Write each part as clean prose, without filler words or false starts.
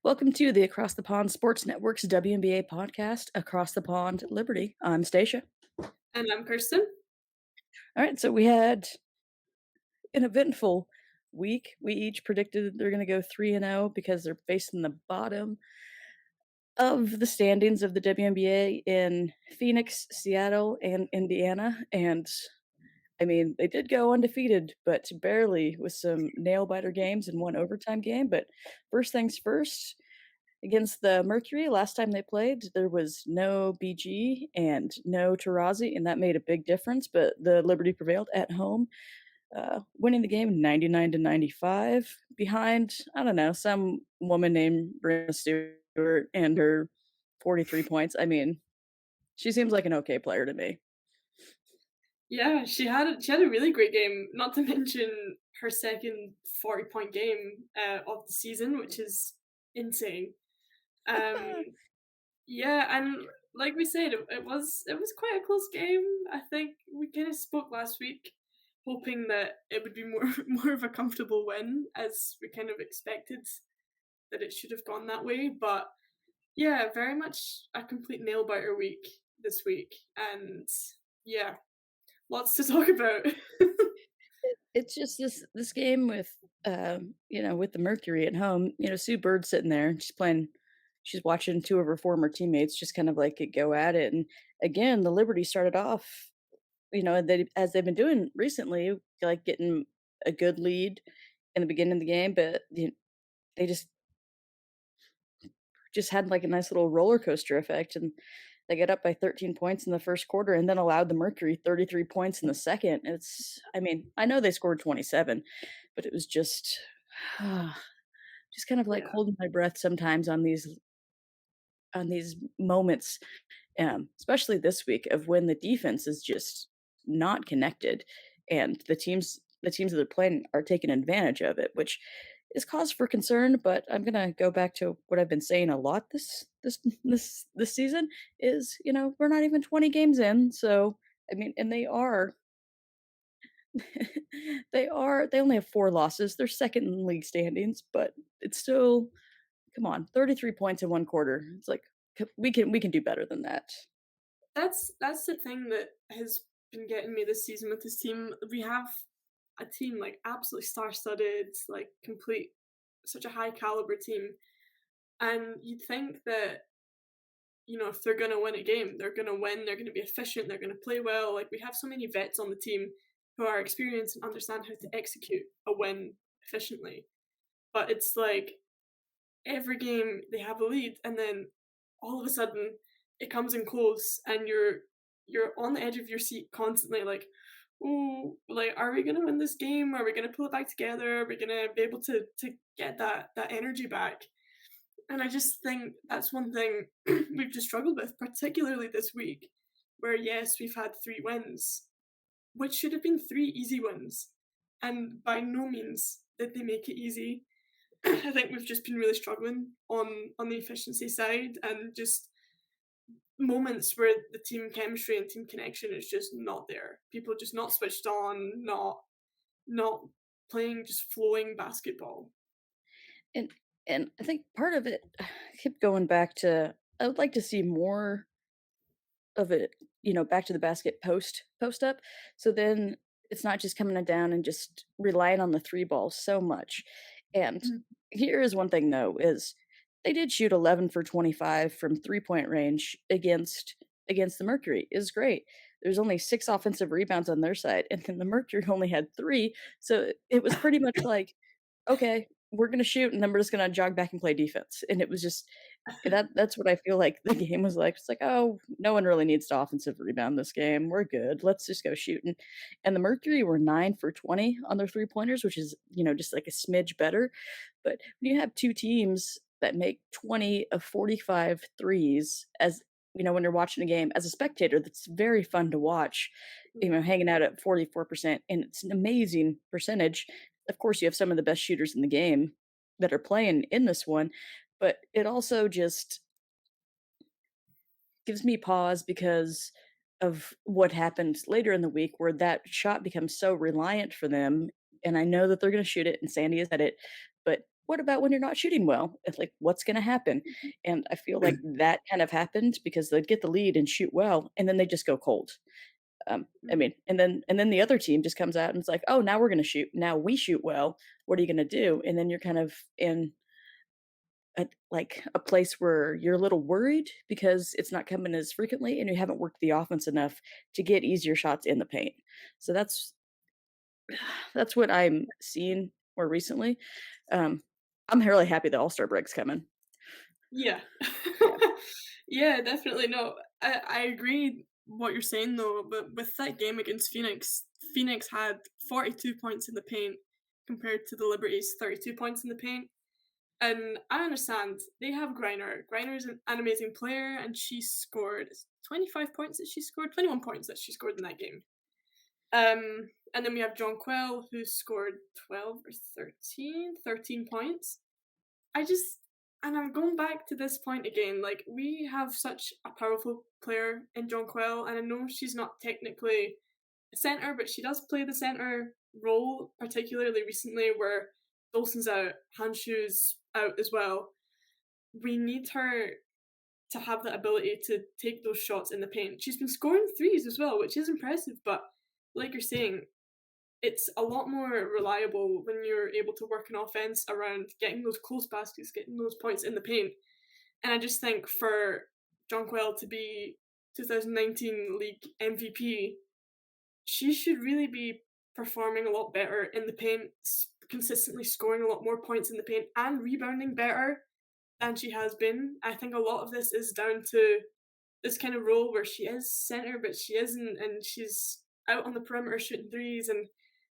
Welcome to the Across the Pond Sports Network's WNBA podcast, Across the Pond Liberty. I'm Stacia. And I'm Kirsten. All right, so we had an eventful week. We each predicted they're going to go 3-0 because they're facing the bottom of the standings of the WNBA in Phoenix, Seattle, and Indiana. And I mean, they did go undefeated, but barely with some nail biter games and one overtime game. But first things first, against the Mercury, last time they played, there was no BG and no Tarazi, and that made a big difference. But the Liberty prevailed at home, winning the game 99-95 behind, I don't know, some woman named Brianna Stewart and her 43 points. I mean, she seems like an okay player to me. Yeah, she had a really great game, not to mention her second 40-point game, of the season, which is insane. Um, yeah, and like we said, it was quite a close game. I think we kinda spoke last week, hoping that it would be more more of a comfortable win, as we kind of expected that it should have gone that way, but yeah, very much a complete nail biter week this week, and yeah, lots to talk about. It's just this game with, with the Mercury at home, Sue Bird's sitting there, she's watching 2 of her former teammates just kind of, like, go at it, and again, the Liberty started off, they as they've been doing recently, like, getting a good lead in the beginning of the game, but they just had, like, a nice little roller coaster effect, and they get up by 13 points in the first quarter and then allowed the Mercury 33 points in the second. I mean, I know they scored 27, but it was just kind of like Yeah. holding my breath sometimes on these moments, especially this week of when the defense is just not connected, and the teams that are playing are taking advantage of it, which is cause for concern. But I'm gonna go back to what I've been saying a lot this season is we're not even 20 games in, so I mean, and they are they only have 4 losses. They're second in league standings, but it's still, come on, 33 points in 1 quarter. It's like we can do better than that. That's the thing that has been getting me this season with this team. We have a team, like, absolutely star-studded, like, complete such a high caliber team, and you'd think that, if they're gonna win a game, they're gonna win, they're gonna be efficient, they're gonna play well. Like, we have so many vets on the team who are experienced and understand how to execute a win efficiently. But it's like every game they have a lead, and then all of a sudden it comes in close, and you're on the edge of your seat constantly, like, oh, like, are we gonna win this game? Are we gonna pull it back together? Are we gonna be able to get that energy back? And I just think that's one thing we've just struggled with, particularly this week, where yes, we've had 3 wins, which should have been 3 easy wins, and by no means did they make it easy. I think we've just been really struggling on the efficiency side, and just moments where the team chemistry and team connection is just not there. People just not switched on, not playing just flowing basketball. And and I think part of it kept going back to, I would like to see more of it, back to the basket post up. So then it's not just coming down and just relying on the 3 balls so much. And Mhm. here is one thing though, is they did shoot 11 for 25 from 3-point range against the Mercury. Is great. There's only 6 offensive rebounds on their side, and then the Mercury only had 3. So it was pretty much like, okay, we're gonna shoot, and then we're just gonna jog back and play defense. And it was just that's what I feel like the game was like. It's like, "Oh, no one really needs to offensive rebound this game. We're good. Let's just go shooting." And the Mercury were 9 for 20 on their three-pointers, which is, just like a smidge better. But when you have 2 teams that make 20 of 45 threes, as when you're watching a game as a spectator, that's very fun to watch, hanging out at 44%, and it's an amazing percentage. Of course, you have some of the best shooters in the game that are playing in this one, but it also just gives me pause because of what happened later in the week where that shot becomes so reliant for them, and I know that they're gonna shoot it, and Sandy has said it, but what about when you're not shooting well? It's like, what's gonna happen? And I feel like that kind of happened because they'd get the lead and shoot well, and then they just go cold. I Mhm. mean, and then the other team just comes out and it's like, "Oh, now we're gonna shoot. Now we shoot well. What are you gonna do?" And then you're kind of in a place where you're a little worried because it's not coming as frequently and you haven't worked the offense enough to get easier shots in the paint. So that's what I'm seeing more recently. Um, I'm really happy the All-Star break's coming. Yeah. Yeah. Yeah, definitely, no, I agree what you're saying, though, but with that game against Phoenix, Phoenix had 42 points in the paint compared to the Liberty's 32 points in the paint, and I understand, they have Griner. Griner's an amazing player, and she scored 25 points that she scored? 21 points that she scored in that game. And then we have John Quell, who scored 12 or 13 points. I just and I'm going back to this point again, like, we have such a powerful player in Jonquil, and I know she's not technically a centre, but she does play the centre role, particularly recently where Dawson's out, Hanshu's out as well. We need her to have the ability to take those shots in the paint. She's been scoring threes as well, which is impressive, but like you're saying, it's a lot more reliable when you're able to work an offense around getting those close baskets, getting those points in the paint. And I just think for Jonquil to be 2019 league MVP, she should really be performing a lot better in the paint, consistently scoring a lot more points in the paint, and rebounding better than she has been. I think a lot of this is down to this kind of role where she is center, but she isn't, and she's out on the perimeter shooting threes. And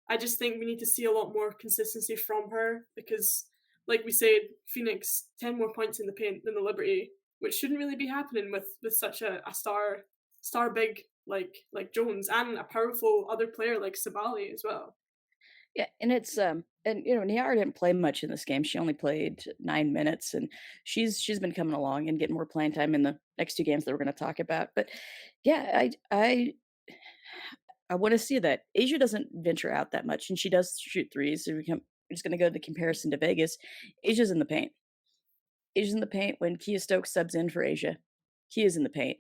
I just think we need to see a lot more consistency from her because, like we said, Phoenix 10 more points in the paint than the Liberty, which shouldn't really be happening with such a star big like Jones and a powerful other player like Sabali as well. Yeah, and Niara didn't play much in this game. She only played 9 minutes, and she's been coming along and getting more playing time in the next 2 games that we're gonna talk about. But yeah, I wanna see that. Asia doesn't venture out that much, and she does shoot threes, so we're just gonna go to the comparison to Vegas. Asia's in the paint. Asia's in the paint when Kia Stokes subs in for Asia. Kia's in the paint.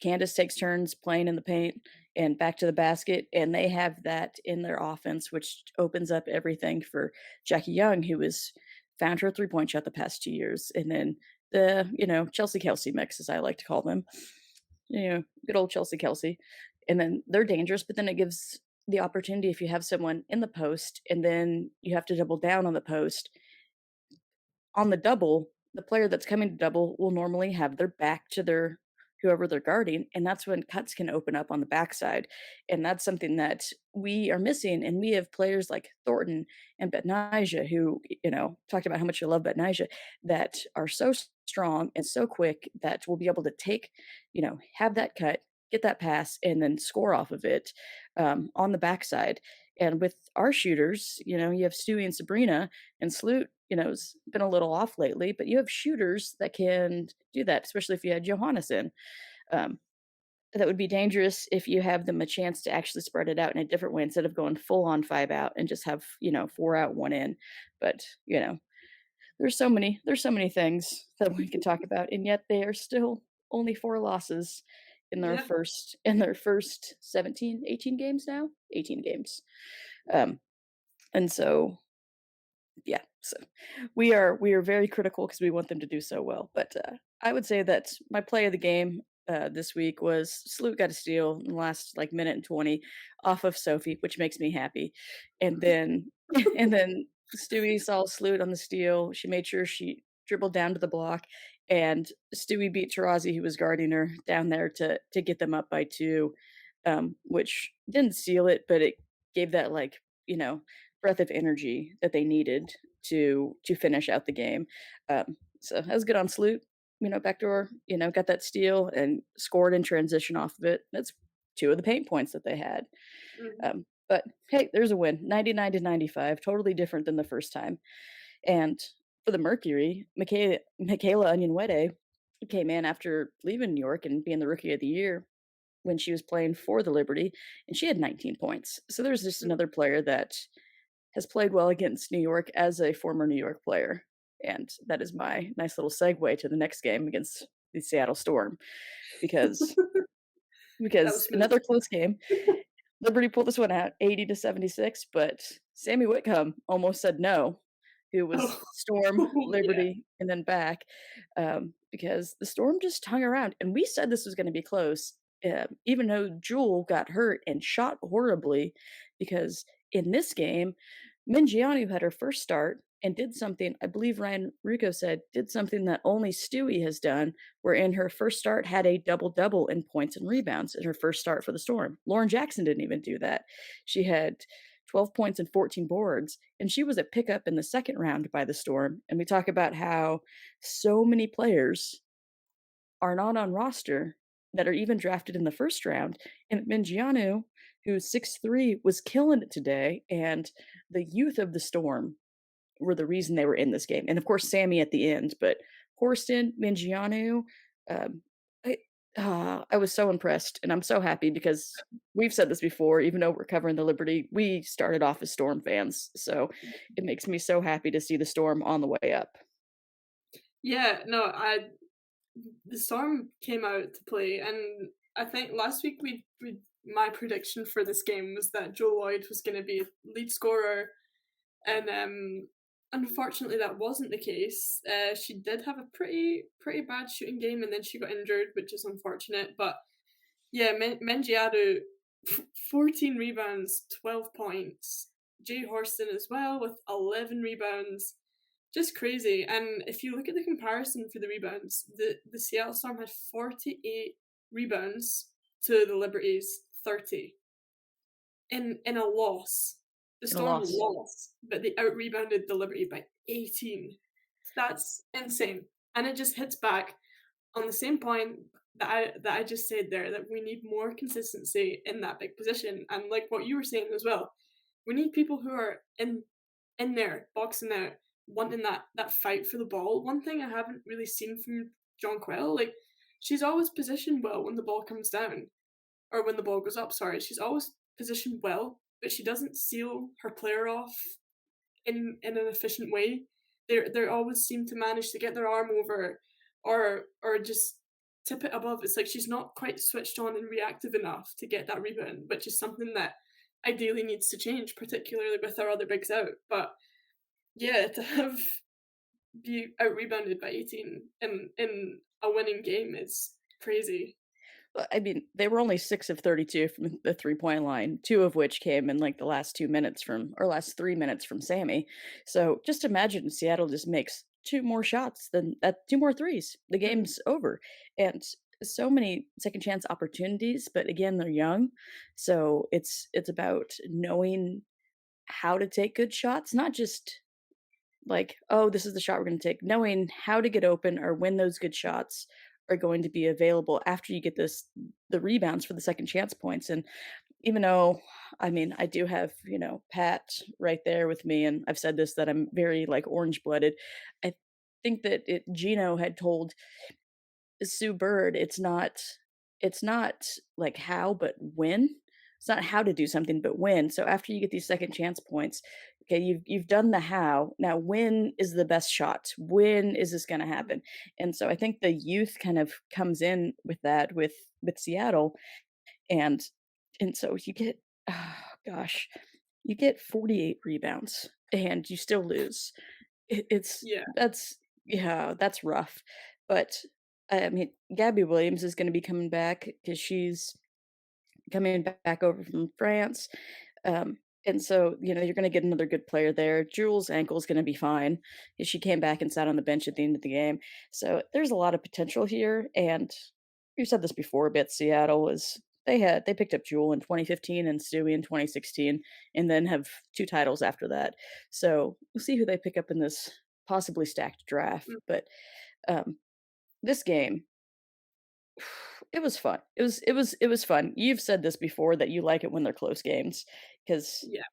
Candace takes turns playing in the paint and back to the basket, and they have that in their offense, which opens up everything for Jackie Young, who has found her three-point shot the past 2 years, and then Chelsea Kelsey mix, as I like to call them. Good old Chelsea Kelsey. And then they're dangerous, but then it gives the opportunity if you have someone in the post and then you have to double down on the post on the double, the player that's coming to double will normally have their back to their whoever they're guarding, and that's when cuts can open up on the backside. And that's something that we are missing. And we have players like Thornton and Betnaja, who, talked about how much you love Betnaja, that are so strong and so quick that will be able to take, have that cut, get that pass, and then score off of it on the backside. And with our shooters, you have Stewie and Sabrina, and Sloot, has been a little off lately, but you have shooters that can do that, especially if you had Johannes in. Um, that would be dangerous if you have them a chance to actually spread it out in a different way instead of going full on five out and just have, four out, one in. But, there's so many things that we could talk about, and yet they are still only four losses Yeah. in their first 17, 18 games now? 18 games. Um, and so yeah, so we are very critical because we want them to do so well. But I would say that my play of the game this week was Sloot got a steal in the last like minute and 20 off of Sophie, which makes me happy. And then and then Stewie saw Sloot on the steal. She made sure she dribbled down to the block, and Stewie beat Tarazi, who was guarding her, down there to get them up by two, which didn't seal it, but it gave that breath of energy that they needed to finish out the game. So that was good on Sloot. Backdoor, got that steal and scored in transition off of it. That's two of the paint points that they had. Mhm. But hey, there's a win. 99-95, totally different than the first time. And for the Mercury, Michaela Onyenwere came in after leaving New York and being the rookie of the year when she was playing for the Liberty, and she had 19 points. So there's just Mm. another player that has played well against New York as a former New York player, and that is my nice little segue to the next game against the Seattle Storm, because That was smooth. another close game. Liberty pulled this one out 80 to 76, but Sammy Whitcomb almost said no, who was Oh, Storm, oh, yeah. Liberty, and then back, because the Storm just hung around, and we said this was gonna be close, even though Jewel got hurt and shot horribly, because in this game, Mingianu had her first start and did something, I believe Ryan Rucco said, did something that only Stewie has done, where in her first start had a double-double in points and rebounds in her first start for the Storm. Lauren Jackson didn't even do that. She had 12 points and 14 boards, and she was a pickup in the second round by the Storm. And we talk about how so many players are not on roster that are even drafted in the first round. And Mingianu, who's 6'3", was killing it today. And the youth of the Storm were the reason they were in this game. And of course, Sammy at the end, but Horston, Mingianu, um, I, I was so impressed, and I'm so happy because we've said this before. Even though we're covering the Liberty, we started off as Storm fans, so it makes me so happy to see the Storm on the way up. Yeah, no, I the Storm came out to play, and I think last week we my prediction for this game was that Joe Lloyd was gonna be lead scorer, and, unfortunately, that wasn't the case. She did have a pretty bad shooting game, and then she got injured, which is unfortunate, but yeah, Mengiadu, 14 rebounds, 12 points. Jay Horston as well with 11 rebounds. Just crazy. And if you look at the comparison for the rebounds, the Seattle Storm had 48 rebounds to the Liberty's 30 in a loss. The In a Storm loss. lost, but they out rebounded the Liberty by 18. That's insane. And it just hits back on the same point that I just said there, that we need more consistency in that big position. And like what you were saying as well, we need people who are in there, boxing out, wanting that fight for the ball. One thing I haven't really seen from Jonquil, like she's always positioned well when the ball comes down, or when the ball goes up, sorry. She's always positioned well, but she doesn't seal her player off in an efficient way. They always seem to manage to get their arm over, or just tip it above. It's like she's not quite switched on and reactive enough to get that rebound, which is something that ideally needs to change, particularly with our other bigs out. But yeah, to have be out rebounded by 18 in a winning game is crazy. Well, I mean, they were only 6 of 32 from the three-point line, 2 of which came in, like, the last 2 minutes from or last 3 minutes from Sammy. So, just imagine Seattle just makes 2 more shots than 2 more threes. The Mhm. game's over, and so many second chance opportunities, but again, they're young, so it's about knowing how to take good shots, not just like, "Oh, this is the shot we're gonna take." Knowing how to get open or when those good shots are going to be available after you get the rebounds for the second chance points, and even though, I mean, I do have, Pat right there with me, and I've said this, that I'm very, like, orange-blooded. I think that Gino had told Sue Bird, it's not, like, how, but when. It's not how to do something, but when. So after you get these second chance points, okay, you've done the how. Now when is the best shot? When is this gonna happen? And so I think the youth kind of comes in with that with Seattle, and so you get, oh gosh, you get 48 rebounds and you still lose. It's Yeah. that's yeah, that's rough. But I mean, Gabby Williams is going to be coming back because she's coming back over from France. And so, you're going to get another good player there. Jewel's ankle is going to be fine 'cause she came back and sat on the bench at the end of the game. So there's a lot of potential here. And we've said this before a bit. Seattle was they picked up Jewel in 2015 and Stewie in 2016, and then have 2 titles after that. So we'll see who they pick up in this possibly stacked draft. Mm, But um, this game, it was fun. It was fun. You've said this before that you like it when they're close games, because yeah.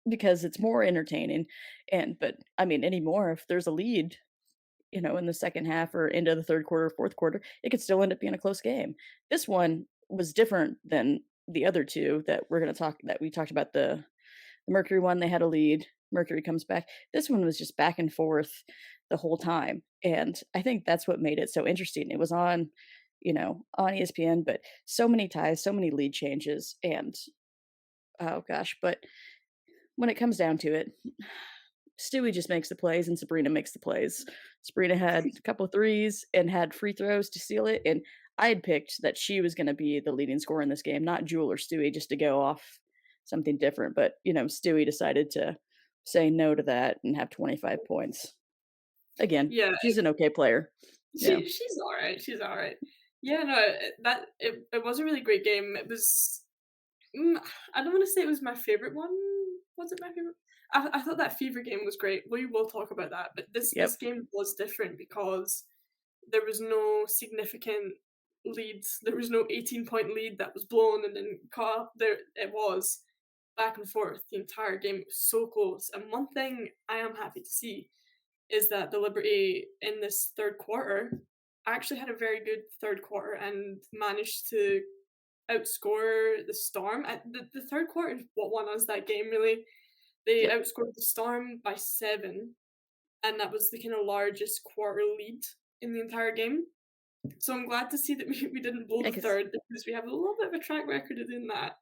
because it's more entertaining. But I mean, anymore, if there's a lead, in the second half or into the third quarter, fourth quarter, it could still end up being a close game. This one was different than the other two that we talked about. The Mercury one, they had a lead. Mercury comes back. This one was just back and forth the whole time, and I think that's what made it so interesting. It was on, on ESPN, but so many ties, so many lead changes, and oh gosh, but when it comes down to it, Stewie just makes the plays and Sabrina makes the plays. Sabrina had a couple of threes and had free throws to seal it, and I had picked that she was gonna be the leading scorer in this game, not Jewel or Stewie, just to go off something different, but, Stewie decided to say no to that and have 25 points. Again, Yeah, she's an okay player. Yeah. she's alright, she's alright. Yeah, no, it was a really great game. It was I don't wanna say it was my favorite one. Was it my favorite? I thought that Fever game was great. We will talk about that, but this Yep. game was different because there was no significant leads. There was no 18-point lead that was blown and then caught up. There it was back and forth the entire game. It was so close. And one thing I am happy to see is that the Liberty in this third quarter actually had a very good third quarter and managed to outscore the Storm. The third quarter is what won us that game, really. They Yep. outscored the Storm by 7, and that was the kind of largest quarter lead in the entire game. So I'm glad to see that we didn't blow Yeah, the 'cause third because we have a little bit of a track record of doing that.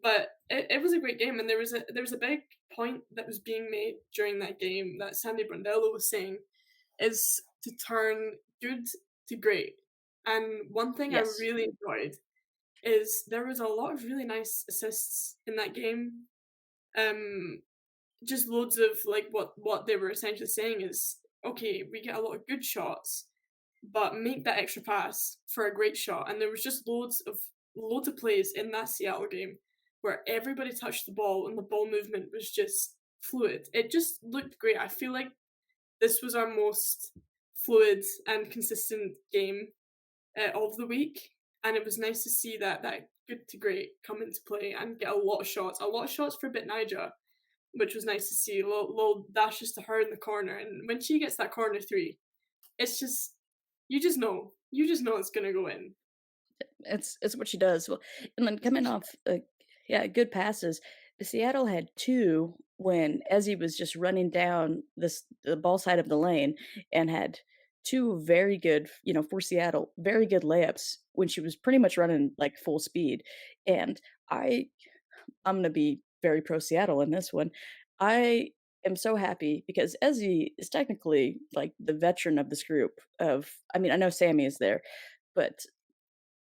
But it was a great game, and there was a big point that was being made during that game that Sandy Brondello was saying is to turn good to great. And one thing I yes. really enjoyed is there was a lot of really nice assists in that game. Um, just loads of like what they were essentially saying is okay, we get a lot of good shots, but make that extra pass for a great shot. And there was just loads of plays in that Seattle game where everybody touched the ball and the ball movement was just fluid. It just looked great. I feel like this was our most fluid and consistent game of the week, and it was nice to see that good to great come into play and get a lot of shots for Bitnija, which was nice to see. Little dashes to her in the corner, and when she gets that corner three, it's just you just know it's gonna go in. It's what she does. Well, and then coming off, yeah, good passes. Seattle had 2 when Ezzy was just running down the ball side of the lane and had 2 very good, for Seattle, very good layups when she was pretty much running, like, full speed, and I I'm gonna be very pro Seattle in this one. I am so happy because Ezzy is technically, like, the veteran of this group of I mean, I know Sammy is there, but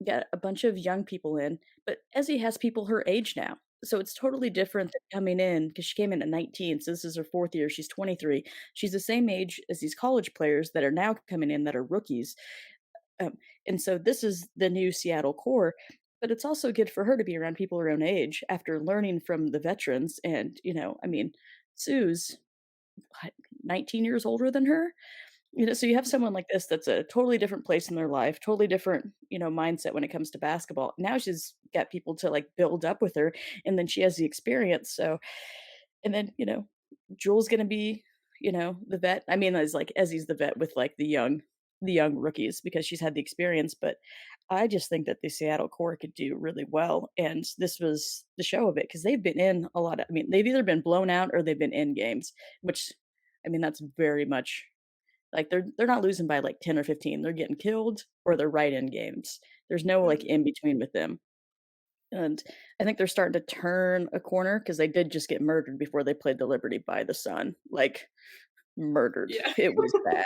got a bunch of young people in, but Ezzy has people her age now. So it's totally different than coming in because she came in at 19, so this is her 4th year, she's 23. She's the same age as these college players that are now coming in that are rookies, and so this is the new Seattle core, but it's also good for her to be around people her own age after learning from the veterans and, I mean, Sue's, what, 19 years older than her? So you have someone like this that's a totally different place in their life, totally different, mindset when it comes to basketball. Now she's got people to like build up with her, and then she has the experience. So, and then Jewel's gonna be, the vet. I mean, as like Ezzy's the vet with like the young rookies because she's had the experience. But I just think that the Seattle core could do really well, and this was the show of it because they've been in a lot of. I mean, they've either been blown out or they've been in games, which I mean, that's very much like, they're not losing by, like, 10 or 15, they're getting killed or they're right in games. There's no, like, Mhm. in between with them, and I think they're starting to turn a corner because they did just get murdered before they played the Liberty by the Sun, like, murdered. Yeah. It was bad,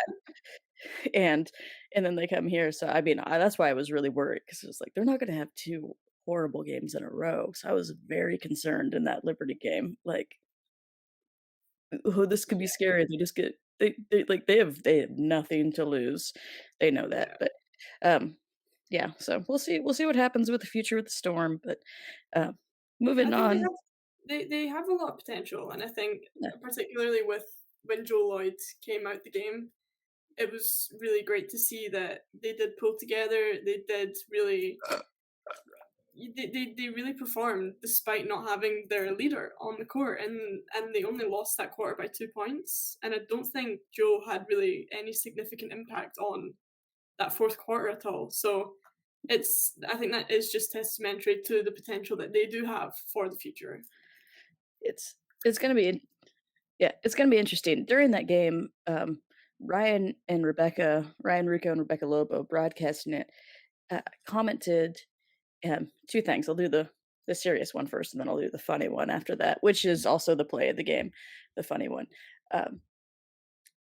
and and then they come here, so, I mean, that's why I was really worried because it was like, they're not gonna have 2 horrible games in a row, so I was very concerned in that Liberty game, like, "Oh, this could be Yeah, scary." They have nothing to lose. They know that, yeah. but, yeah, so we'll see what happens with the future with the Storm, but, uh, I moving think on. they have a lot of potential, and I think Yeah, particularly with when Joe Lloyd came out the game, it was really great to see that they did pull together. They did really they really performed despite not having their leader on the court, and they only lost that quarter by 2 points. And I don't think Joe had really any significant impact on that fourth quarter at all. So I think that is just testamentary to the potential that they do have for the future. it's gonna be Yeah, it's gonna be interesting. During that game, Ryan Rucco and Rebecca Lobo broadcasting it, commented, 2 things. I'll do the serious one first, and then I'll do the funny one after that, which is also the play of the game, the funny one. Um,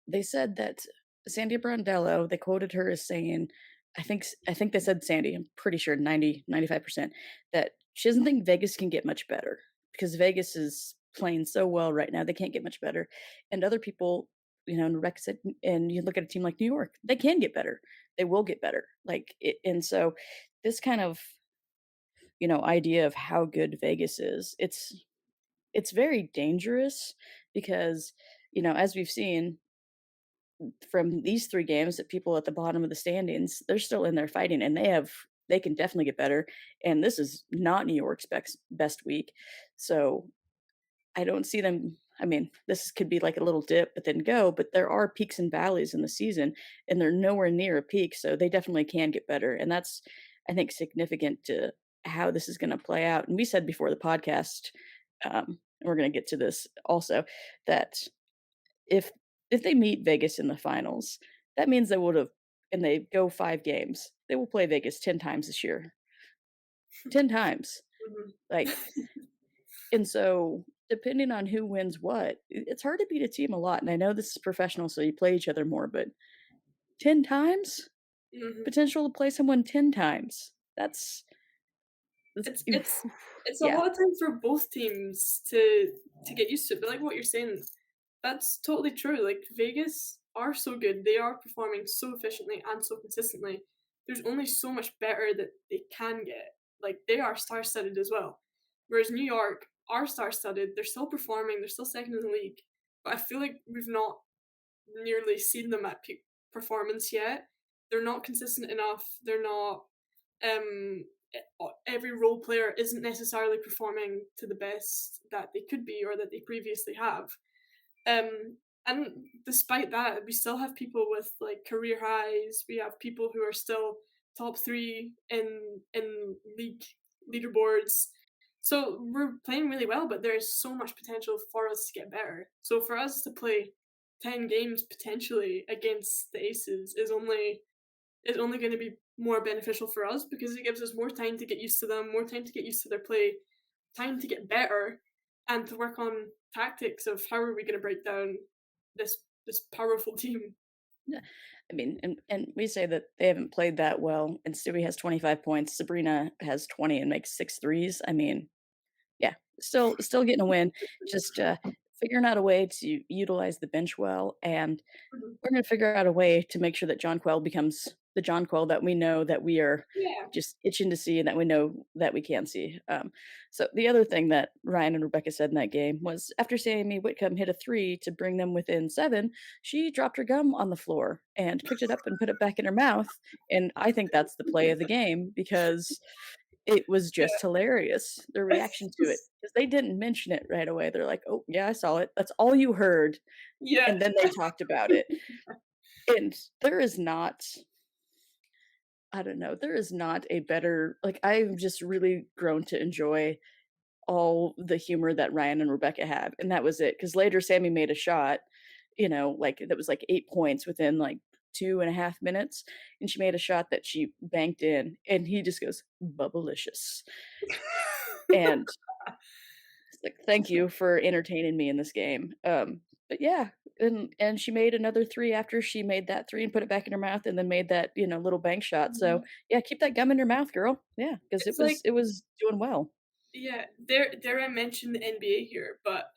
they said that Sandy Brondello, they quoted her as saying, I think they said Sandy, I'm pretty sure 95%, that she doesn't think Vegas can get much better because Vegas is playing so well right now, they can't get much better. And other people, and Rebecca said, and you look at a team like New York, they can get better. They will get better. And so this kind of, idea of how good Vegas is, it's very dangerous because, as we've seen from these 3 games, that people at the bottom of the standings, they're still in there fighting, and they can definitely get better, and this is not New York's best week. So, I don't see them. I mean, this could be like a little dip, but then go, but there are peaks and valleys in the season, and they're nowhere near a peak, so they definitely can get better, and that's, I think, significant to how this is gonna play out. And we said before the podcast, and we're gonna get to this also, that if if they meet Vegas in the finals, that means they would've and they go 5 games, they will play Vegas 10 times this year. 10 times. Mhm. Like, and so, depending on who wins what, it's hard to beat a team a lot, and I know this is professional, so you play each other more, but 10 times? Mhm. Potential to play someone 10 times. That's It's it's it's a yeah. lot of time for both teams to get used to it, but like what you're saying, that's totally true. Like Vegas are so good. They are performing so efficiently and so consistently. There's only so much better that they can get. Like they are star studded as well. Whereas New York are star studded. They're still performing. They're still second in the league. But I feel like we've not nearly seen them at peak performance yet. They're not consistent enough. They're not every role player isn't necessarily performing to the best that they could be or that they previously have. And despite that, we still have people with like career highs. We have people who are still top three in leaderboards. So we're playing really well, but there's so much potential for us to get better. So for us to play 10 games potentially against the Aces is only going to be more beneficial for us because it gives us more time to get used to them, more time to get used to their play, time to get better, and to work on tactics of how are we going to break down this powerful team. Yeah. I mean, and we say that they haven't played that well, and Stewie has 25 points, Sabrina has 20 and makes 6 threes. I mean, yeah, still getting a win, just, figuring out a way to utilize the bench well, and Mhm. we're gonna figure out a way to make sure that John Quell becomes the John Quell that we know that we are Yeah. just itching to see and that we know that we can see. So the other thing that Ryan and Rebecca said in that game was after Sammy Whitcomb hit a 3 to bring them within 7, she dropped her gum on the floor and picked it up and put it back in her mouth, and I think that's the play of the game because it was just hilarious, their Yeah. reaction to it, because they didn't mention it right away. They're like, "Oh, yeah, I saw it." That's all you heard, Yeah. and then they talked about it. And there is not I don't know, there is not a better like, I've just really grown to enjoy all the humor that Ryan and Rebecca have, and that was it. Because later Sammy made a shot, like, that was, like, 8 points within, like, 2.5 minutes, and she made a shot that she banked in, and he just goes, "Bubblicious." And it's like, "Thank you for entertaining me in this game." But yeah, and she made another 3 after she made that 3 and put it back in her mouth and then made that, little bank shot, so, Mhm. yeah, keep that gum in your mouth, girl. Yeah, because it It's was like it was doing well. yeah, dare I mention the NBA here, but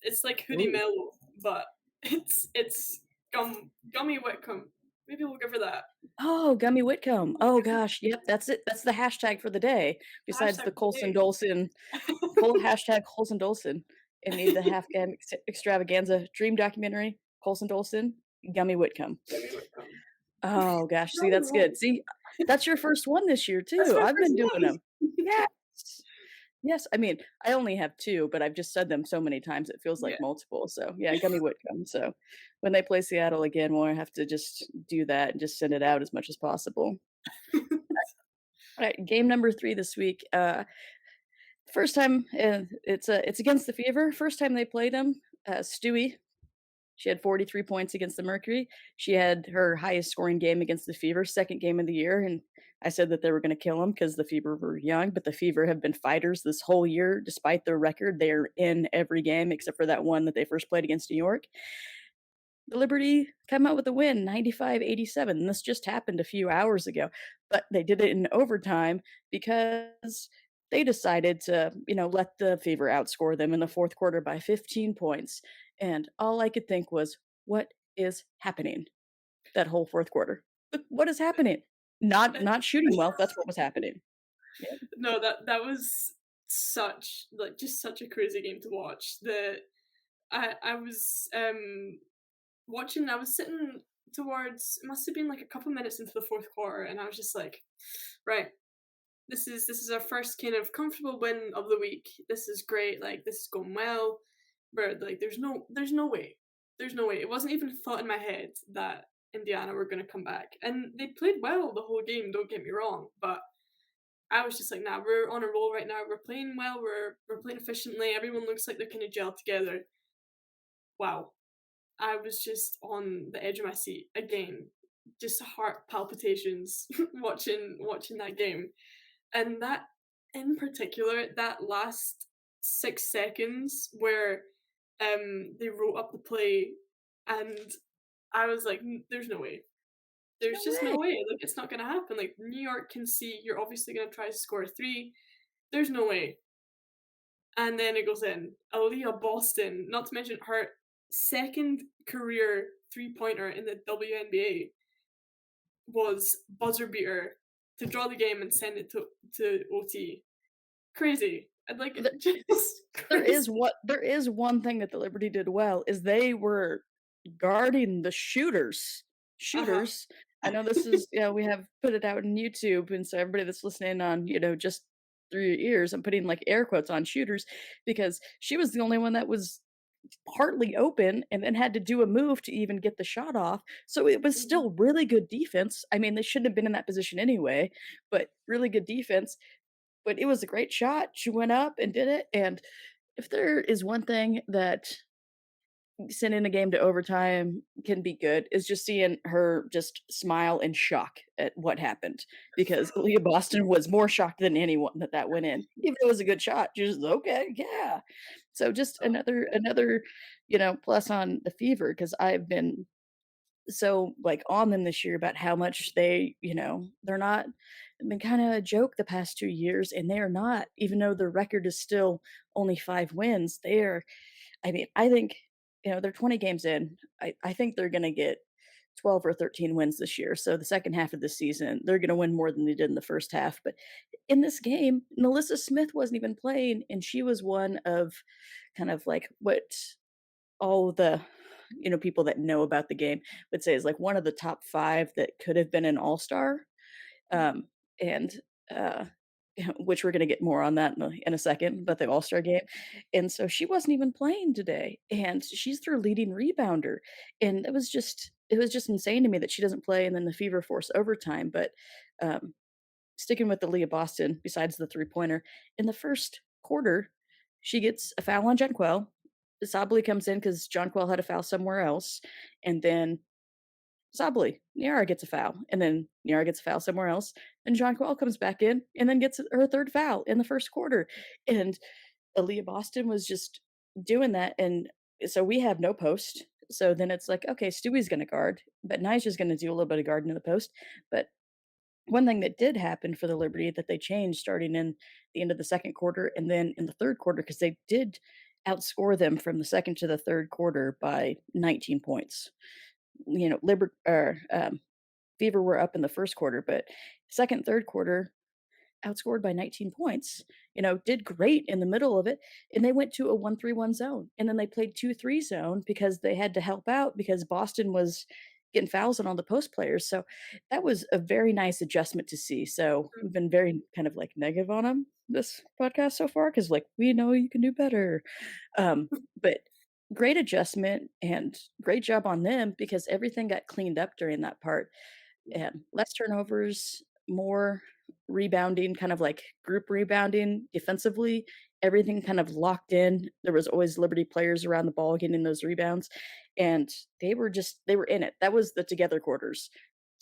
it's like Hoodie Ooh. Mellow, but it's gummy Whitcomb. Maybe we'll give her that. Oh, Gummy Whitcomb. We'll Oh give her gosh, yep, that's it. That's the hashtag for the day, besides hashtag the for the Colson day. Dolson Col hashtag Colson Dolson. It made the half gam extravaganza dream documentary, Colson Dolson, Gummy Whitcomb. Gummy Whitcomb. Oh gosh, see, You're on a that's roll. good. See, that's your first one this year That's too. my I've first been doing one. them. Yes. Yes, I mean, I only have 2, but I've just said them so many times, it feels Yeah. like multiple, so, yeah, Gummy Whitcomb, so, when they play Seattle again, we'll have to just do that and just send it out as much as possible. Alright, game number 3 this week, first time, it's against the Fever, first time they played 'em, Stewie, she had 43 points against the Mercury. She had her highest scoring game against the Fever, 2nd game of the year, and I said that they were gonna kill them because the Fever were young, but the Fever have been fighters this whole year despite their record. They're in every game except for that one that they first played against New York. The Liberty come out with a win, 95-87, and this just happened a few hours ago, but they did it in overtime because they decided to, let the Fever outscore them in the 4th quarter by 15 points, and all I could think was, "What is happening?" That whole 4th quarter. What is happening? Not shooting well, that's what was happening. Yep. No, that was such like, just such a crazy game to watch. I was, watching I was sitting towards it must have been, like, a couple minutes into the 4th quarter, and I was just like, "Right, this is our first kind of comfortable win of the week. This is great, like, this is going well." But, like, there's no way. There's no way. It wasn't even a thought in my head that Indiana were gonna come back, and they played well the whole game, don't get me wrong, but I was just like, "Nah, we're on a roll right now. We're playing well. We're playing efficiently. Everyone looks like they're kind of gelled together." Wow, I was just on the edge of my seat again, just heart palpitations watching that game, and that in particular, that last 6 seconds where they wrote up the play, and I was like, There's no way. No There's just way. no way. Like, it's not gonna happen. Like, New York can see you're obviously gonna try to score a three. There's no way." And then it goes in. Aaliyah Boston, not to mention her second career three-pointer in the WNBA, was buzzer beater to draw the game and send it to OT. Crazy. And, like, just crazy. There is one thing that the Liberty did well, is they were guarding the shooters. Uh-huh. Shooters. I know this is we have put it out on YouTube, and so everybody that's listening on, just through your ears, I'm putting, like, air quotes on shooters because she was the only one that was partly open and then had to do a move to even get the shot off, so it was Mhm. still really good defense. I mean, they shouldn't have been in that position anyway, but really good defense, but it was a great shot. She went up and did it, and if there is one thing that sending a game to overtime can be good, is just seeing her just smile in shock at what happened, because Leah Boston was more shocked than anyone that that went in. Even though it was a good shot, she just, "Okay, yeah." So just another, plus on the Fever, because 'cause I've been so, like, on them this year about how much they're not, been kinda a joke the past 2 years, and they are not, even though their record is still only 5 wins, I mean, I think, they're 20 games in. I think they're gonna get 12 or 13 wins this year, so the second half of the season, they're gonna win more than they did in the first half, but in this game, Melissa Smith wasn't even playing, and she was one of kind of, like, what all the, people that know about the game would say is, like, one of the top 5 that could have been an all-star, Mhm. um, and, uh which we're gonna get more on that in a second, about the All-Star game, and so she wasn't even playing today, and she's their leading rebounder, and it was just insane to me that she doesn't play, and then the Fever force overtime, but, um, sticking with the Leah Boston, besides the three-pointer, in the 1st quarter, she gets a foul on Jonquel. Sabally comes in because Jonquel had a foul somewhere else, and then Sably, Niara gets a foul, and then Niara gets a foul somewhere else, and Jonquel comes back in and then gets her 3rd foul in the 1st quarter, and Aaliyah Boston was just doing that, and so we have no post, so then it's like, okay, Stewie's gonna guard, but Nija's gonna do a little bit of guarding in the post, but one thing that did happen for the Liberty that they changed starting in the end of the 2nd quarter and then in the 3rd quarter, because they did outscore them from the 2nd to the 3rd quarter by 19 points. Fever were up in the 1st quarter, but 2nd, 3rd quarter, outscored by 19 points, did great in the middle of it, and they went to a 1-3-1 zone, and then they played 2-3 zone because they had to help out because Boston was getting fouls on all the post players, so that was a very nice adjustment to see. So we've been very kind of, like, negative on them this podcast so far because, like, "We know you can do better." But great adjustment and great job on them because everything got cleaned up during that part. Less turnovers, more rebounding, kind of like group rebounding defensively, everything kind of locked in. There was always Liberty players around the ball getting those rebounds, and they were in it. That was the together quarters,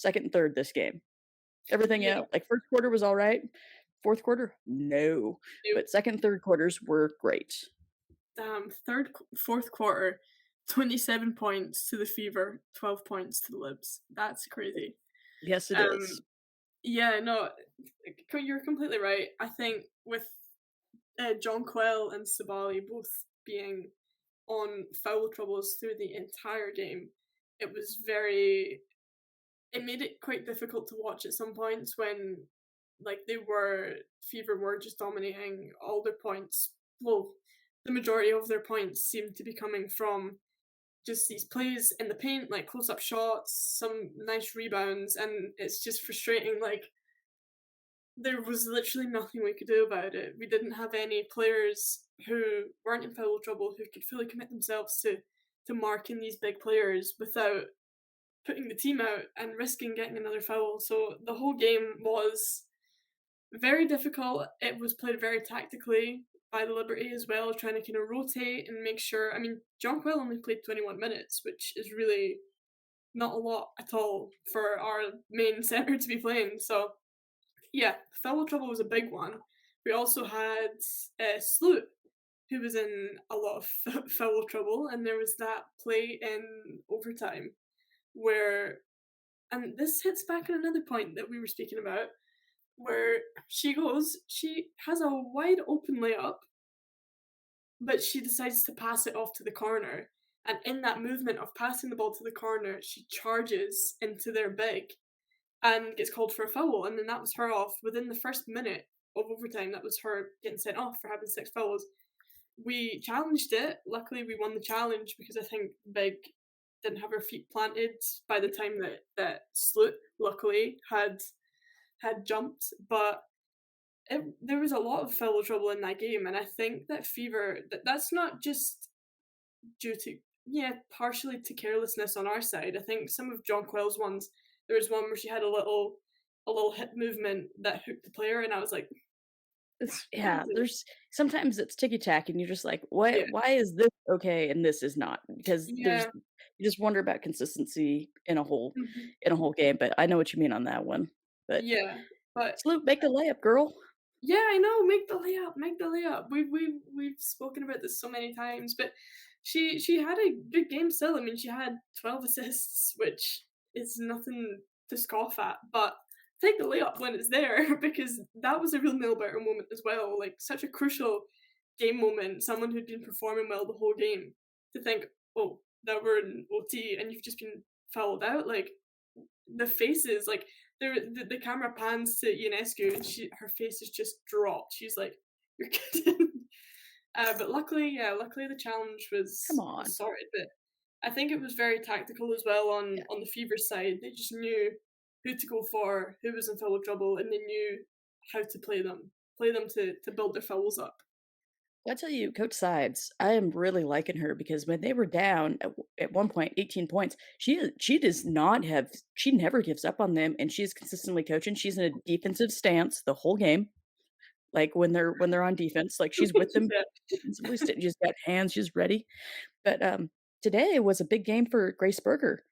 2nd and 3rd this game. Everything Yeah, else like, 1st quarter was alright, 4th quarter, no, nope. but 2nd, 3rd quarters were great. Third, 4th quarter, 27 points to the Fever, 12 points to the Libs. That's crazy. Yes, it is. Um, yeah, no, you're completely right. I think with John Quell and Sabali both being on foul troubles through the entire game, it was very it made it quite difficult to watch at some points when like Fever were just dominating all their points. Well, the majority of their points seemed to be coming from just these plays in the paint, like close up shots, some nice rebounds, and it's just frustrating. Like there was literally nothing we could do about it. We didn't have any players who weren't in foul trouble who could fully commit themselves to marking these big players without putting the team out and risking getting another foul. So the whole game was very difficult. It was played very tactically by the Liberty as well, trying to kind of rotate and make sure. I mean, John Quill only played 21 minutes, which is really not a lot at all for our main centre to be playing. So yeah, foul trouble was a big one. We also had Sloot, who was in a lot of foul trouble, and there was that play in overtime where, and this hits back on another point that we were speaking about, where she has a wide open layup, but she decides to pass it off to the corner. And in that movement of passing the ball to the corner, she charges into their big and gets called for a foul. And then that was her off within the first minute of overtime. That was her getting sent off for having 6 fouls. We challenged it. Luckily, we won the challenge because I think Big didn't have her feet planted by the time that Sloot luckily had jumped. But there was a lot of foul trouble in that game, and I think that Fever that's not just due to, yeah, partially to carelessness on our side. I think some of John Quell's ones, there was one where she had a little hip movement that hooked the player, and I was like, It's what yeah, is it? there's sometimes it's ticky-tack and you're just like, Yeah, why is this okay and this is not?" Because there's yeah, you just wonder about consistency mhm, in a whole game, but I know what you mean on that one. But, yeah, but "Sloop, make the layup, girl." yeah, I know, make the layup, make the layup. We've spoken about this so many times, but she had a good game still. I mean, she had 12 assists, which is nothing to scoff at, but take the layup when it's there because that was a real nail biter moment as well. Like such a crucial game moment. Someone who'd been performing well the whole game to think, oh, that we're in OT and you've just been fouled out. Like the faces, like the camera pans to Ionescu and her face is just dropped. She's like, "You're kidding." But luckily, yeah, luckily the challenge Come was on. sorted. But I think it was very tactical as well Yeah. on the Fever side. They just knew who to go for, who was in foul trouble, and they knew how to play them to build their fouls up. Well, I tell you, Coach Sides, I am really liking her because when they were down at one point, 18 points, she does not have she never gives up on them, and she's consistently coaching. She's in a defensive stance the whole game, like, when they're on defense, like, she's with them Yeah. defensively, she's got hands, she's ready. But, today was a big game for Grace Berger.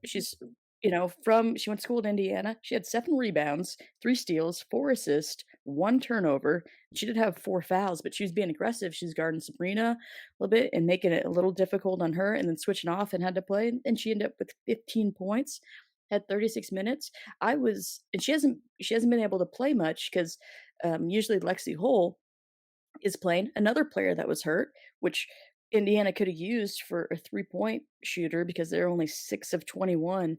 She's she went to school in Indiana. She had 7 rebounds, 3 steals, 4 assists, 1 turnover. She did have 4 fouls, but she was being aggressive. She's guarding Sabrina a little bit and making it a little difficult on her and then switching off and had to play, and she ended up with 15 points, had 36 minutes. I was and she hasn't been able to play much 'cause, usually Lexi Hull is playing another player that was hurt, which Indiana coulda used for a three-point shooter because they're only 6 of 21,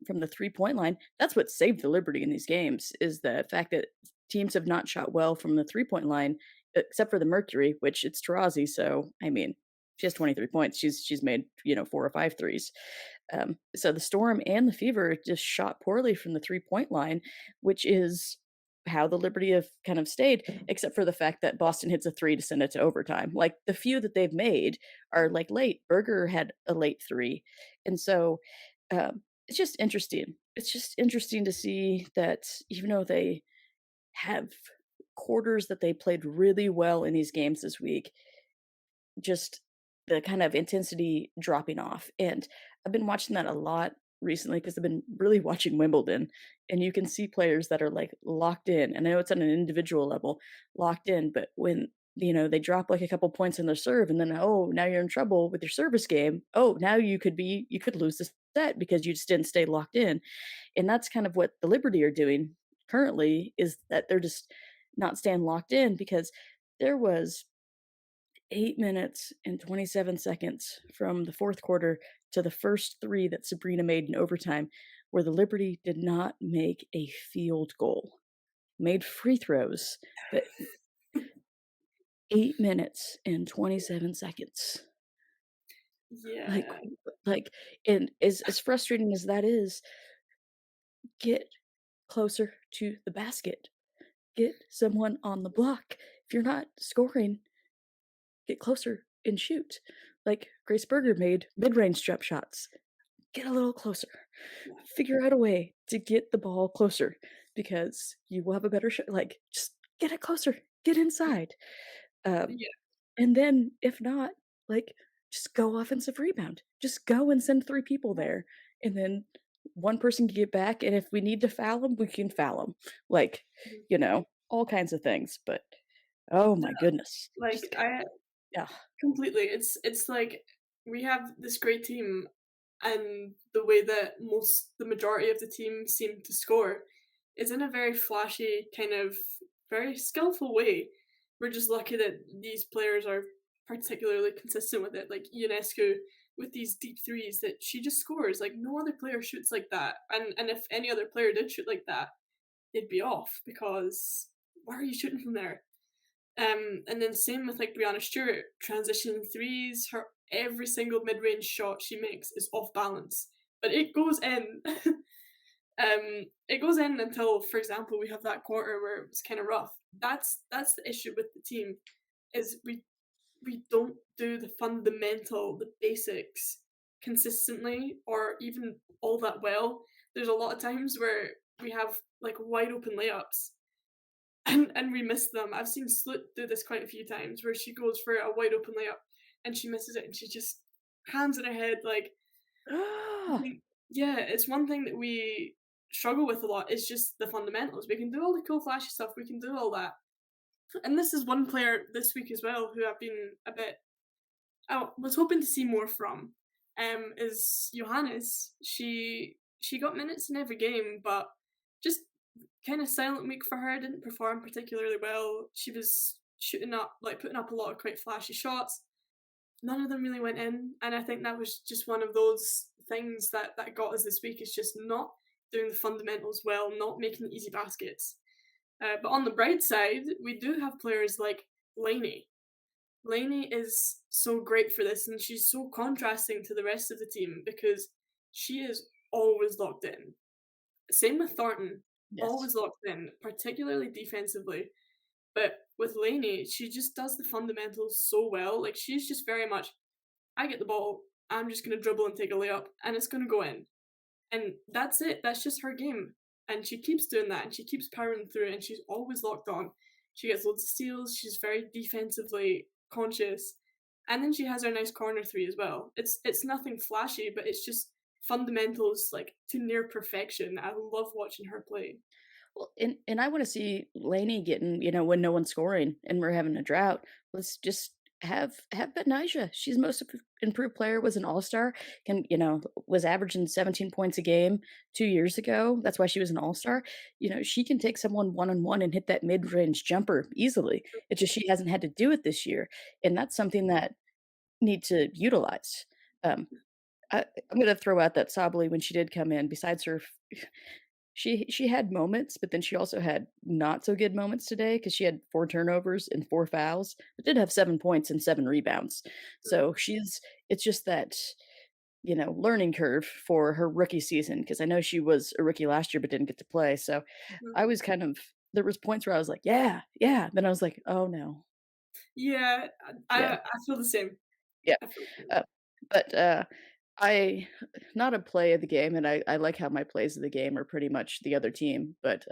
from the three-point line. That's what saved the Liberty in these games, is the fact that teams have not shot well from the three-point line, except for the Mercury, which it's Taurasi, so, I mean, she has 23 points. She's made, 4 or 5 threes. So the Storm and the Fever just shot poorly from the three-point line, which is how the Liberty have kind of stayed, except for the fact that Boston hits a 3 to send it to overtime. Like, the few that they've made are, like, late. Berger had a late 3, and so, it's just interesting. It's just interesting to see that even though they have quarters that they played really well in these games this week, just the kind of intensity dropping off, and I've been watching that a lot recently because 'cause I've been really watching Wimbledon, and you can see players that are, like, locked in, and I know it's on an individual level, locked in, but when, they drop, like, a couple points in their serve and then, "Oh, now you're in trouble with your service game. Oh, now you could lose the set because you just didn't stay locked in," and that's kind of what the Liberty are doing currently, is that they're just not staying locked in because there was 8 minutes and 27 seconds from the 4th quarter to the first 3 that Sabrina made in overtime, where the Liberty did not make a field goal. Made free throws, but 8 minutes and 27 seconds. Like Yeah. like, and as frustrating as that is, get closer to the basket. Get someone on the block. If you're not scoring, get closer and shoot. Like Grace Berger made mid-range jump shots. Get a little closer. Yeah. Figure out a way to get the ball closer because you will have a better shot. Like, just get it closer. Get inside. Um, Yeah. and then if not, like, just go offensive rebound. Just go and send 3 people Yeah. there, and then one person can get back, and if we need to foul them, we can foul them. Like, Mhm. all kinds of things, but oh Yeah, my goodness. like, Just I yeah. completely. It's like we have this great team, and the way that the majority of the team seem to score is in a very flashy, kind of very skillful way. We're just lucky that these players are particularly consistent with it. Like Ionescu with these deep threes that she just scores. Like no other player shoots like that. And if any other player did shoot like that, they'd be off because why are you shooting from there? And then same with like Brianna Stewart, transition threes. Her every single mid range shot she makes is off balance, but it goes in. It goes in until, for example, we have that quarter where it was kind of rough. That's the issue with the team is we don't do the fundamental, the basics consistently or even all that well. There's a lot of times where we have like wide open layups and we miss them. I've seen Slut do this quite a few times where she goes for a wide open layup and she misses it and she just hands in her head like I Ah! think yeah, it's one thing that we struggle with a lot is just the fundamentals. We can do all the cool flashy stuff, we can do all that. And this is one player this week as well who I've been a bit I was hoping to see more from. Is Johannes. She got minutes in every game, but just kind of silent week for her. Didn't perform particularly well. She was shooting up, like putting up a lot of quite flashy shots. None of them really went in, and I think that was just one of those things that got us this week. Is just not doing the fundamentals well, not making easy baskets. But on the bright side, we do have players like Lainey. Lainey is so great for this, and she's so contrasting to the rest of the team because she is always locked in. Same with Thornton, Yes. always locked in, particularly defensively. But with Lainey, she just does the fundamentals so well. Like she's just very much, I get the ball, I'm just gonna dribble and take a layup, and it's gonna go in. And that's it. That's just her game. And she keeps doing that and she keeps powering through it and she's always locked on. She gets loads of steals, she's very defensively conscious. And then she has her nice corner three as well. It's nothing flashy, but it's just fundamentals like to near perfection. I love watching her play. Well, and I wanna see Lainey getting, when no one's scoring and we're having a drought, let's just have Benijah. She's most improved player, was an all-star, was averaging 17 points a game 2 years ago. That's why she was an all-star. She can take someone one-on-one and hit that mid-range jumper easily. It's just she hasn't had to do it this year, and that's something that need to utilize. Um, I'm gonna throw out that Sabally when she did come in, besides her she had moments, but then she also had not so good moments today because she had 4 turnovers and 4 fouls, but did have 7 points and 7 rebounds. So it's just that, learning curve for her rookie season because I know she was a rookie last year but didn't get to play. So Mhm. I was kind of there was points where I was like, "Yeah, yeah." Then I was like, "Oh, no." Yeah, Yeah, I feel the same. yeah. I feel the same. Uh, but I not a play of the game, and I like how my plays of the game are pretty much the other team, but,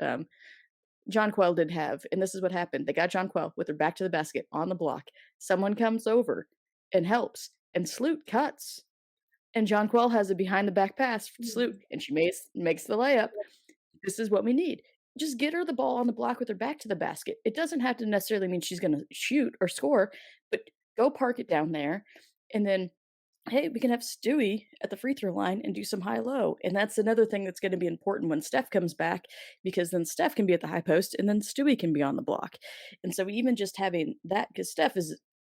Jonquel did have, and this is what happened. They got Jonquel with her back to the basket on the block. Someone comes over and helps, and Sloot cuts. And Jonquel has a behind the back pass for Sloot, Mhm. and she makes the layup. This is what we need. Just get her the ball on the block with her back to the basket. It doesn't have to necessarily mean she's gonna shoot or score, but go park it down there, and then hey, we can have Stewie at the free throw line and do some high low. And that's another thing that's going to be important when Steph comes back, because then Steph can be at the high post and then Stewie can be on the block. And so even just having that, because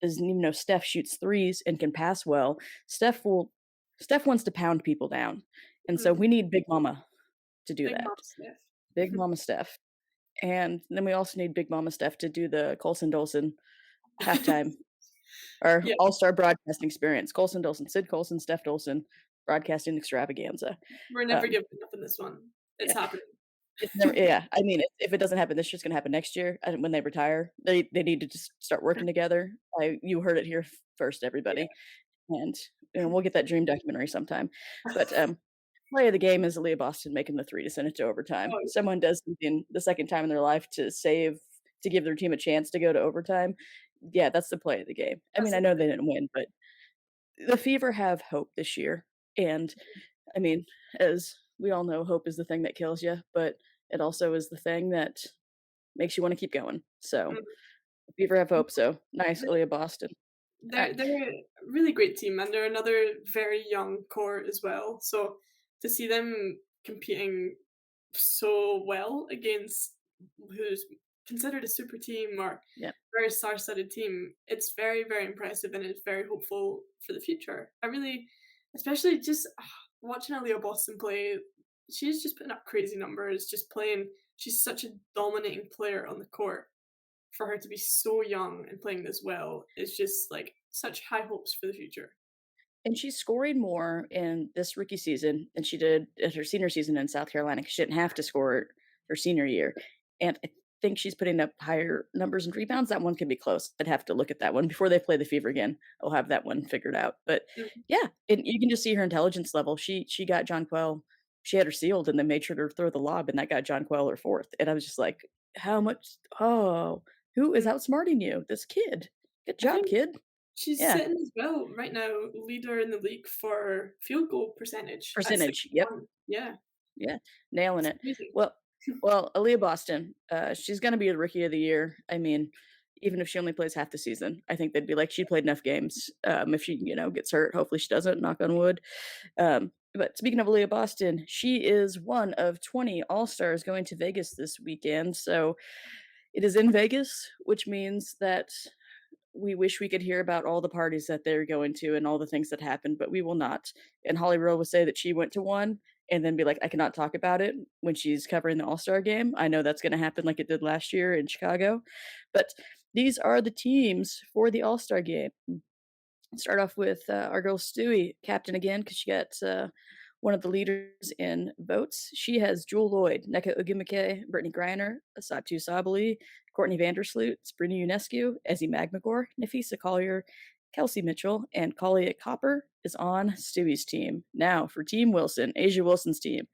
is even though Steph shoots threes and can pass well, Steph wants to pound people down. And so Mhm. we need Big Mama to do Big that. Mom Sniff. Big Mama Steph. And then we also need Big Mama Steph to do the Colson Dolson halftime, our Yeah, all-star broadcasting experience. Colson Dolson, Sid Colson, Steph Dolson, broadcasting extravaganza. we're never Um, giving up in this one. It's yeah, happening. it's never yeah, I mean, if it doesn't happen this year, it's gonna happen next year, and when they retire. They need to just start working together. You heard it here first, Yeah. everybody, and, we'll get that dream documentary sometime. But, play of the game is Aaliyah Boston making the 3 to send it to overtime. Oh, yeah, Someone does something the second time in their life to give their team a chance to go to overtime. Yeah, that's the play of the game. I that's mean, I the know play. they didn't win, but the Fever have hope this year, and, I mean, as we all know, hope is the thing that kills you, but it also is the thing that makes you wanna keep going. So, Mhm. the Fever have hope, so nice, They're Aaliyah Boston. they're Alright, they're a really great team, and they're another very young core as well, so to see them competing so well against who's considered a super team or yeah. very star-studded team, it's very, very impressive and it's very hopeful for the future. I really especially just watching Aaliyah Boston play, she's just putting up crazy numbers, just playing she's such a dominating player on the court. For her to be so young and playing this well is just, like, such high hopes for the future. And she's scoring more in this rookie season than she did at her senior season in South Carolina, 'cause she didn't have to score her senior year, and I think she's putting up higher numbers and rebounds. That one could be close. I'd have to look at that one before they play the Fever again. I'll have that one figured out, but Mhm. yeah, and you can just see her intelligence level. She got Jonquel she had her sealed and then made sure to throw the lob, and that got Jonquel her 4th, and I was just like, "How much oh, who is Mhm. outsmarting you? This kid. Good I job, think kid." she's Yeah, sitting as well right now, leader in the league for field goal percentage at percentage, yep. 61. Yeah, Yeah, nailing it's it. amazing. Well Aaliyah Boston, she's gonna be the rookie of the year. I mean, even if she only plays half the season, I think they'd be like, "She played enough games." If she, gets hurt, hopefully she doesn't, knock on wood. But speaking of Aaliyah Boston, she is one of 20 All-Stars going to Vegas this weekend, so it is in Vegas, which means that we wish we could hear about all the parties that they're going to and all the things that happened, but we will not. And Holly Rowe will say that she went to one and then be like, I cannot talk about it when she's covering the All-Star game. I know that's going to happen like it did last year in Chicago. But these are the teams for the All-Star game. Start off with our girl Stewie, captain again, because she got one of the leaders in votes. She has Jewel Lloyd, Nneka Ogimike, Brittany Griner, Satu Sabali, Courtney Vandersloot, Sabrina Ionescu, Ezzy Magmagor, Nafisa Collier, Kelsey Mitchell, and Collier Copper is on Stewie's team. Now for Team Wilson, Asia Wilson's team.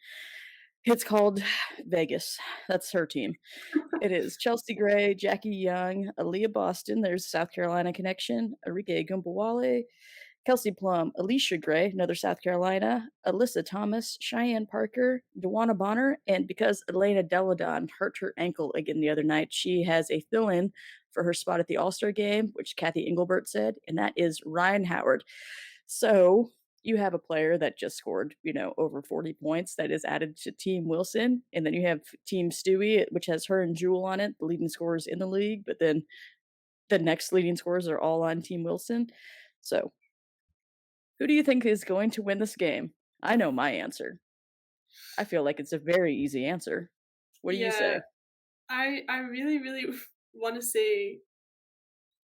It's called Vegas. That's her team. It is Chelsea Gray, Jackie Young, Aaliyah Boston, there's South Carolina connection, Arike Gumbawale, Kelsey Plum, Alicia Gray, another South Carolina, Alyssa Thomas, Cheyenne Parker, Dewana Bonner, and because Elena Deladon hurt her ankle again the other night, she has a fill-in for her spot at the All-Star game, which Kathy Engelbert said, and that is Ryan Howard. So you have a player that just scored, over 40 points that is added to Team Wilson. And then you have Team Stewie, which has her and Jewel on it, the leading scorers in the league. But then the next leading scorers are all on Team Wilson. So who do you think is going to win this game? I know my answer. I feel like it's a very easy answer. What do you Yeah, say? I really, really wanna say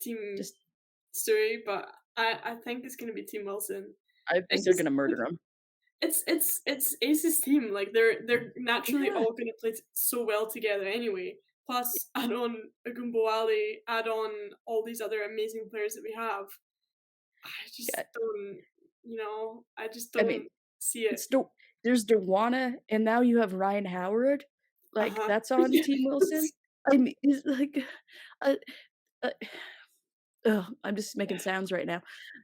Team Just, Stewie, but I think it's gonna be Team Wilson. I It's think they're just going to murder him. it's Ace's team, like, they're naturally Yeah. all gonna play t so well together anyway. Plus, add on Agumbawale, add on all these other amazing players that we have. I Yeah. just don't I just I mean, don't see it. it's there's Dewana, and now you have Ryan Howard. Like, Uh-huh. that's on Team Yes. Wilson. I mean, it's like, uh, uh ugh, I'm just making sounds right now.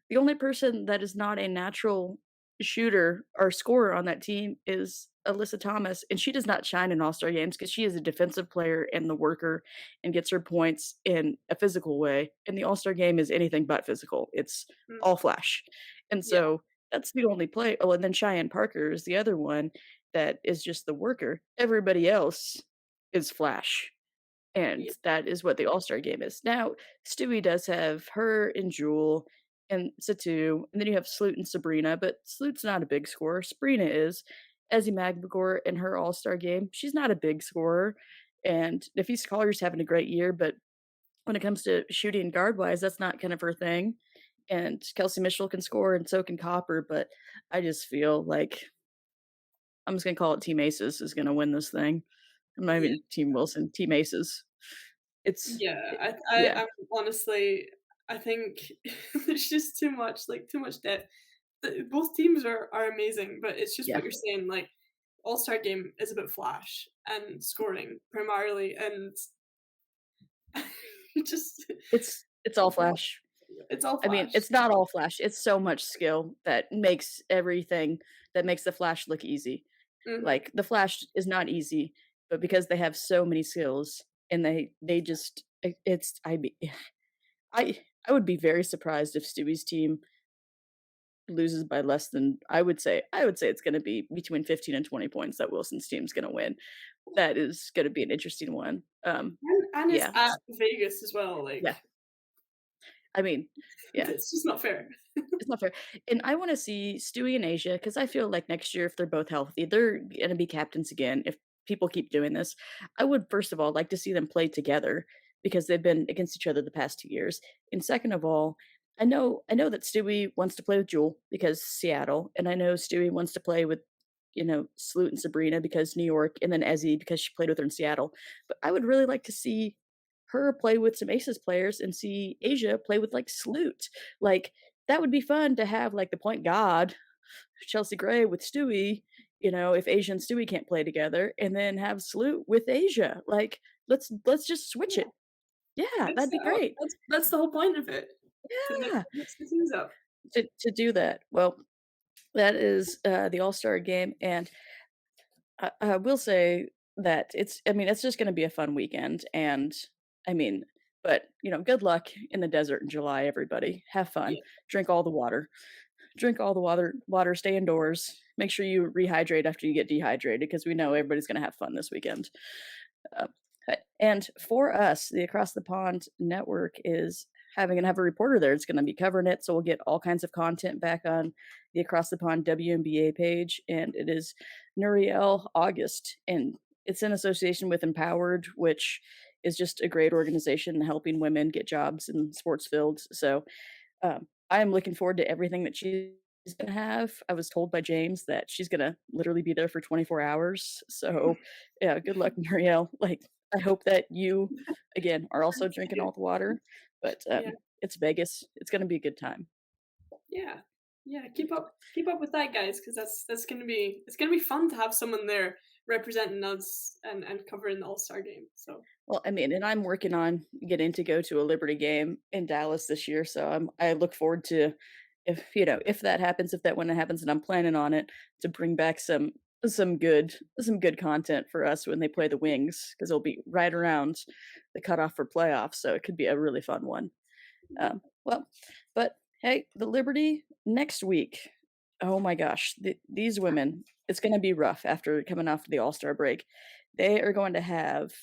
The only person that is not a natural shooter or scorer on that team is Alyssa Thomas, and she does not shine in All-Star games because she is a defensive player and the worker and gets her points in a physical way, and the All-Star game is anything but physical. It's Mm, all flash. And yeah, so that's the only play oh, and then Cheyenne Parker is the other one that is just the worker. Everybody else is flash. And yeah, that is what the All-Star game is. Now, Stewie does have her and Jewel and Satu, and then you have Sloot and Sabrina, but Sloot's not a big scorer. Sabrina is. Ezzy Magbegor in her All-Star game, she's not a big scorer. And Nafisa Collier's having a great year, but when it comes to shooting guard-wise, that's not kind of her thing. And Kelsey Mitchell can score and so can Copper, but I just feel like I'm just gonna call it Team Aces is gonna win this thing. I'm not yeah, even Team Wilson, Team Aces. It's yeah. it I yeah, I'm honestly, I think there's just too much, like, too much depth. Both teams are amazing, but it's just yeah. what you're saying, like, All-Star Game is about flash and scoring primarily, and just It's all flash. it's all I mean, flash. it's not all flash, it's so much skill that makes everything that makes the flash look easy. Mhm. Like, the flash is not easy, but because they have so many skills and they just it's I be I would be very surprised if Stewie's team loses by less than I would say it's gonna be between 15 and 20 points that Wilson's team's gonna win. That is gonna be an interesting one. And it's Yeah, at Vegas as well, yeah. like, I mean, yeah. it's just not fair. It's not fair, and I wanna see Stewie and Asia because I feel like next year, if they're both healthy, they're gonna be captains again if people keep doing this. I would, first of all, like to see them play together because they've been against each other the past 2 years, and second of all, I know that Stewie wants to play with Jewel because Seattle, and I know Stewie wants to play with, Sloot and Sabrina because New York, and then Ezzy because she played with her in Seattle, but I would really like to see her play with some Aces players and see Asia play with, like, Sloot. Like, that would be fun to have, like, the point guard, Chelsea Gray with Stewie, if Asia and Stewie can't play together, and then have Sloot with Asia. Like, let's just switch Yeah, it. Yeah, mix that'd be it up. great. That's the whole point of it, to Yeah, mix the things up. to do that. Well, that is, the All-Star game, and I will say that it's just gonna be a fun weekend, and, I mean good luck in the desert in July, everybody. Have fun. Yeah, Drink all the water. Drink all the water, stay indoors, make sure you rehydrate after you get dehydrated because we know everybody's gonna have fun this weekend. Uh, and for us, the Across the Pond network is having gonna have a reporter there. It's gonna be covering it, so we'll get all kinds of content back on the Across the Pond WNBA page, and it is Nuriel August, and it's in association with Empowered, which is just a great organization helping women get jobs in sports fields. So I am looking forward to everything that she's gonna have. I was told by James that she's gonna literally be there for 24 hours. So, yeah, good luck, Marielle. Like, I hope that you, again, are also thank drinking you. all the water, but, Yeah, it's Vegas. It's gonna be a good time. yeah, yeah, keep up with that, guys, because that's gonna be it's gonna be fun to have someone there representing us and covering the All-Star Game, so Well, I mean, and I'm working on getting to go to a Liberty game in Dallas this year, so I look forward to if that happens, if that when it happens, and I'm planning on it, to bring back some good content for us when they play the Wings because 'cause it'll be right around the cutoff for playoffs, so it could be a really fun one. yeah. Well, but hey, the Liberty next week. Oh my gosh, these women, it's gonna be rough after coming off the All-Star break. They are going to have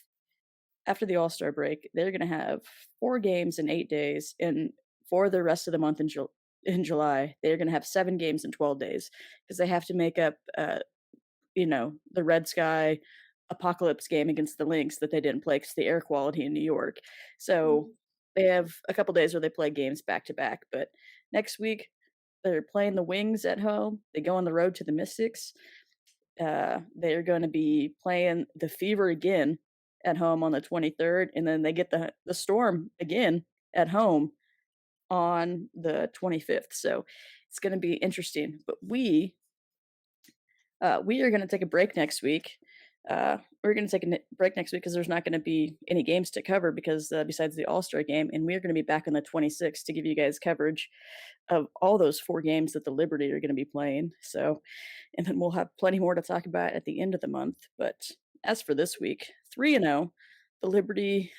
after the All-Star break, they're gonna have 4 games in 8 days, and for the rest of the month in July, they're gonna have 7 games in 12 days because they have to make up, the Red Sky Apocalypse game against the Lynx that they didn't play because the air quality in New York. So, Mhm. they have a couple days where they play games back to back, but next week, they're playing the Wings at home, they go on the road to the Mystics, they're gonna be playing the Fever again at home on the 23rd, and then they get the Storm again at home on the 25th, so it's gonna be interesting, but we are gonna take a break next week, We're gonna take a break next week because there's not gonna be any games to cover because, besides the All-Star game, and we're gonna be back on the 26th to give you guys coverage of all those 4 games that the Liberty are gonna be playing, so and then we'll have plenty more to talk about at the end of the month, but as for this week, 3-0, the Liberty,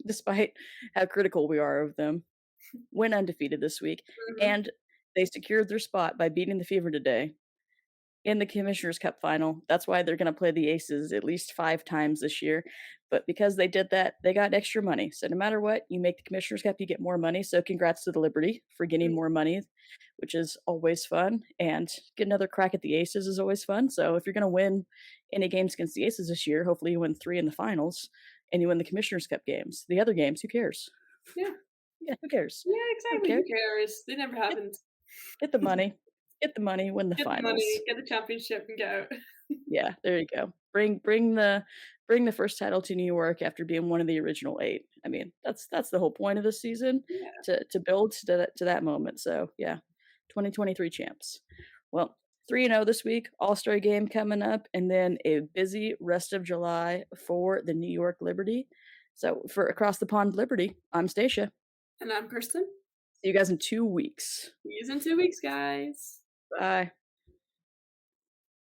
despite how critical we are of them, went undefeated this week, Mhm. and they secured their spot by beating the Fever today in the Commissioner's Cup final. That's why they're gonna play the Aces at least 5 times this year, but because they did that, they got extra money, so no matter what, you make the Commissioner's Cup, you get more money, so congrats to the Liberty for getting Mm. more money, which is always fun, and get another crack at the Aces is always fun, so if you're gonna win any games against the Aces this year, hopefully you win 3 in the finals, and you win the Commissioner's Cup games. The other games, who cares? Yeah. Yeah, who cares? Yeah, I don't exactly, care. who cares? They never Get happened. get the money. Get the money, win the Get the finals. money, get the championship, and get out. Yeah, there you go. Bring the first title to New York after being one of the original 8. I mean, that's the whole point of this season, Yeah, to build to that moment, so, yeah, 2023 champs. Well, 3-0 this week, All-Star game coming up, and then a busy rest of July for the New York Liberty. So, for Across the Pond Liberty, I'm Stacia. and I'm Kirsten. See you guys in 2 weeks. See yous in 2 weeks, guys. Bye.